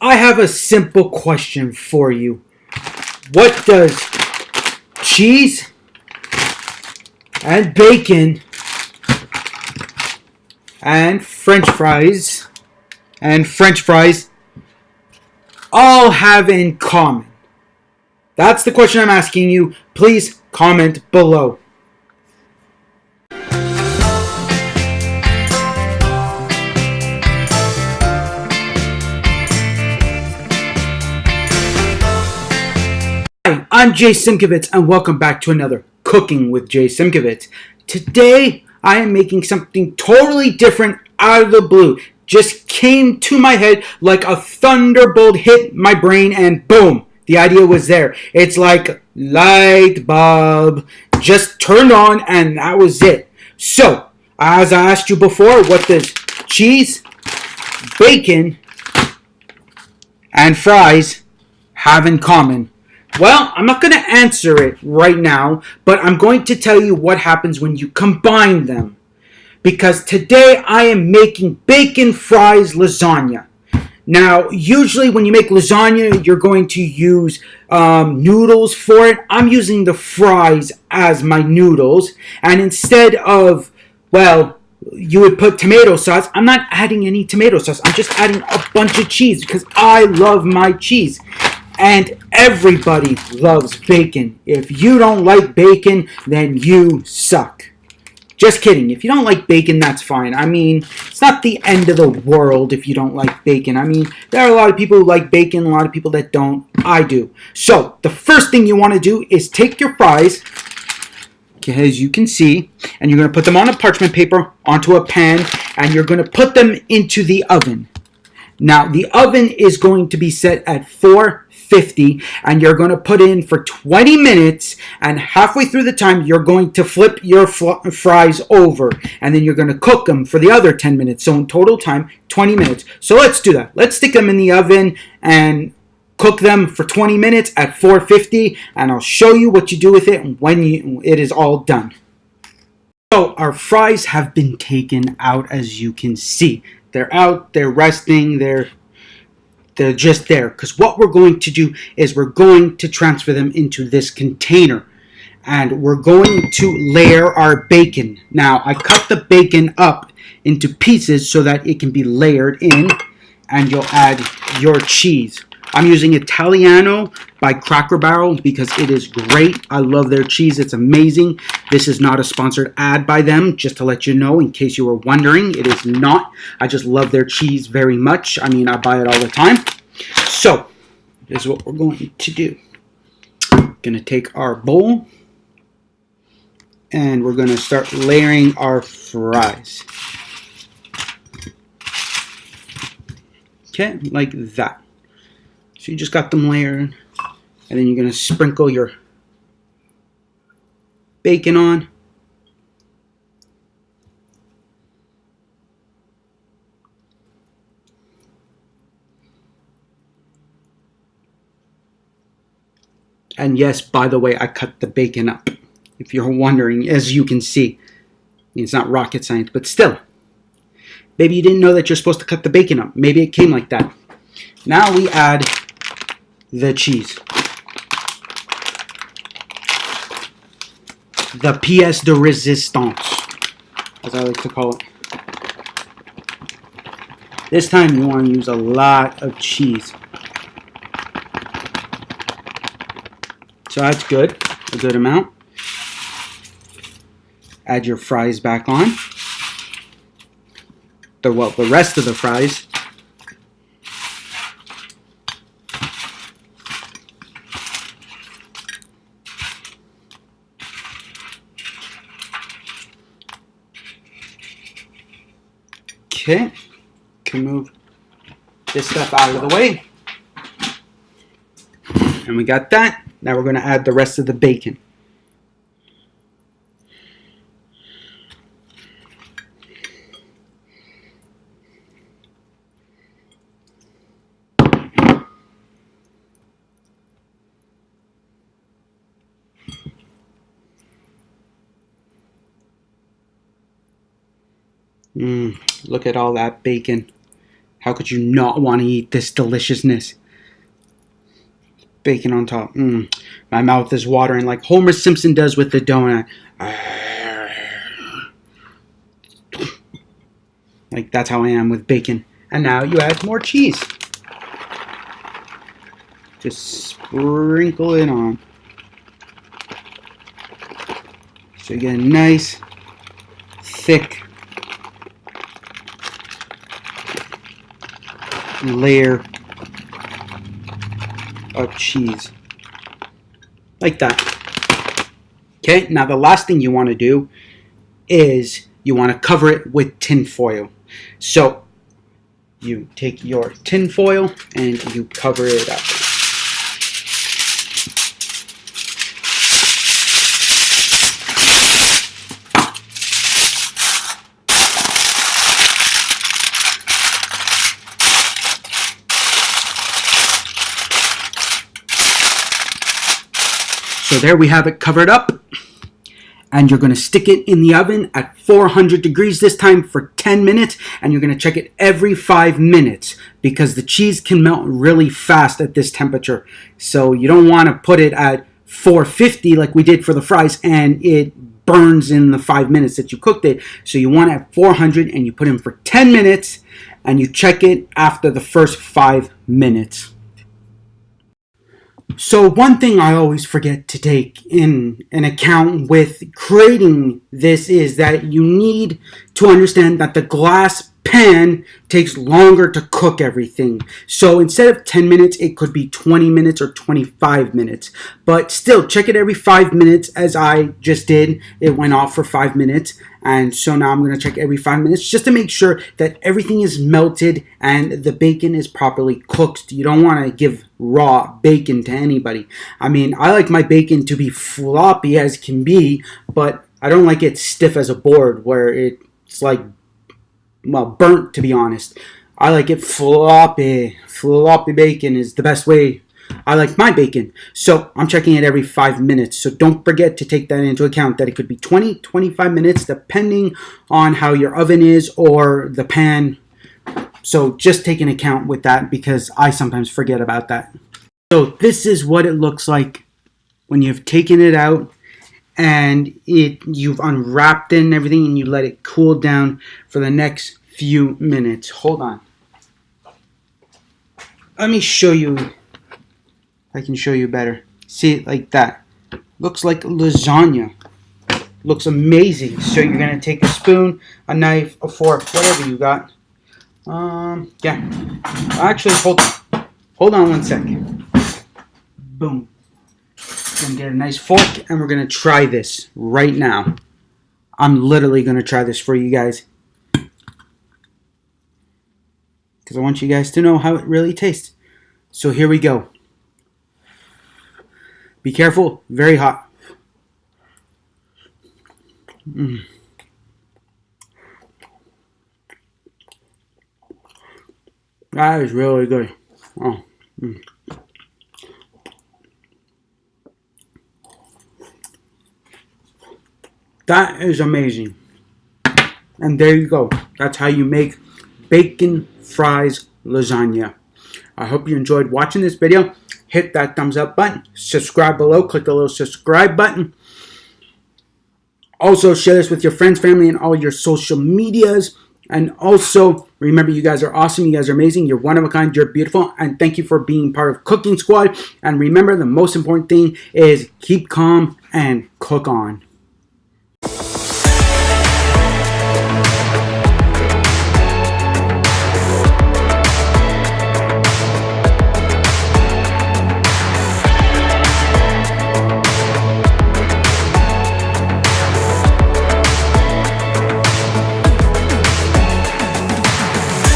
I have a simple question for you. What does cheese and bacon and French fries all have in common? That's the question I'm asking you. Please comment below. Hi, I'm Jay Simkovitz, and welcome back to another Cooking with Jay Simkovitz. Today, I am making something totally different out of the blue. Just came to my head like a thunderbolt hit my brain, and boom, the idea was there. It's like light bulb just turned on, and that was it. So, as I asked you before, what does cheese, bacon, and fries have in common? Well, I'm not going to answer it right now, but I'm going to tell you what happens when you combine them. Because today I am making bacon fries lasagna. Now, usually when you make lasagna, you're going to use noodles for it. I'm using the fries as my noodles. And instead of, well, you would put tomato sauce, I'm not adding any tomato sauce. I'm just adding a bunch of cheese because I love my cheese. And everybody loves bacon. If you don't like bacon, then you suck. Just kidding. If you don't like bacon, that's fine. I mean, it's not the end of the world if you don't like bacon. I mean, there are a lot of people who like bacon, a lot of people that don't. I do. So, the first thing you want to do is take your fries, as you can see, and you're going to put them on a parchment paper onto a pan, and you're going to put them into the oven. Now, the oven is going to be set at 450, and you're going to put in for 20 minutes, and halfway through the time, you're going to flip your fries over, and then you're going to cook them for the other 10 minutes. So in total time, 20 minutes. So let's do that. Let's stick them in the oven and cook them for 20 minutes at 450, and I'll show you what you do with it when it is all done. So our fries have been taken out, as you can see. They're out, they're resting, they're just there. Because what we're going to do is we're going to transfer them into this container. And we're going to layer our bacon. Now, I cut the bacon up into pieces so that it can be layered in. And you'll add your cheese. I'm using Italiano by Cracker Barrel because it is great. I love their cheese. It's amazing. This is not a sponsored ad by them, just to let you know in case you were wondering. It is not. I just love their cheese very much. I mean, I buy it all the time. So, this is what we're going to do. We're going to take our bowl and we're going to start layering our fries. Okay, like that. So you just got them layered, and then you're going to sprinkle your bacon on. And yes, by the way, I cut the bacon up. If you're wondering, as you can see, it's not rocket science, but still. Maybe you didn't know that you're supposed to cut the bacon up. Maybe it came like that. Now we add the cheese. The pièce de résistance, as I like to call it. This time you want to use a lot of cheese. So that's good, a good amount. Add your fries back on. The rest of the fries. Okay, can move this stuff out of the way. And we got that. Now we're going to add the rest of the bacon. Look at all that bacon. How could you not want to eat this deliciousness? Bacon on top. My mouth is watering like Homer Simpson does with the donut. Like, that's how I am with bacon. And now you add more cheese. Just sprinkle it on. So you get a nice, thick layer of cheese. Like that. Okay, now the last thing you want to do is you want to cover it with tin foil. So you take your tin foil and you cover it up. So there we have it covered up. And you're going to stick it in the oven at 400 degrees this time for 10 minutes. And you're going to check it every 5 minutes because the cheese can melt really fast at this temperature. So you don't want to put it at 450 like we did for the fries and it burns in the 5 minutes that you cooked it. So you want it at 400 and you put it in for 10 minutes and you check it after the first 5 minutes. So one thing I always forget to take in an account with creating this is that you need to understand that the glass pan takes longer to cook everything. So instead of 10 minutes, it could be 20 minutes or 25 minutes. But still, check it every 5 minutes as I just did. It went off for 5 minutes. And so now I'm going to check every 5 minutes just to make sure that everything is melted and the bacon is properly cooked. You don't want to give raw bacon to anybody. I mean, I like my bacon to be floppy as can be, but I don't like it stiff as a board where it's like, well, burnt, to be honest. I like it floppy. Floppy bacon is the best way I like my bacon. So I'm checking it every 5 minutes. So don't forget to take that into account, that it could be 20, 25 minutes depending on how your oven is or the pan. So just take an account with that because I sometimes forget about that. So this is what it looks like when you've taken it out and you've unwrapped it and everything and you let it cool down for the next few minutes. Hold on. Let me show you. I can show you better. See it like that. Looks like lasagna. Looks amazing. So you're going to take a spoon, a knife, a fork, whatever you got. Yeah. Actually, hold on 1 second. Boom. Gonna get a nice fork and we're gonna try this right now. I'm literally gonna try this for you guys because I want you guys to know how it really tastes. So here we go. Be careful, very hot. That is really good. Oh. That is amazing. And there you go. That's how you make bacon fries lasagna. I hope you enjoyed watching this video. Hit that thumbs up button. Subscribe below. Click the little subscribe button. Also, share this with your friends, family, and all your social medias. And also, remember, you guys are awesome. You guys are amazing. You're one of a kind. You're beautiful. And thank you for being part of Cooking Squad. And remember, the most important thing is keep calm and cook on.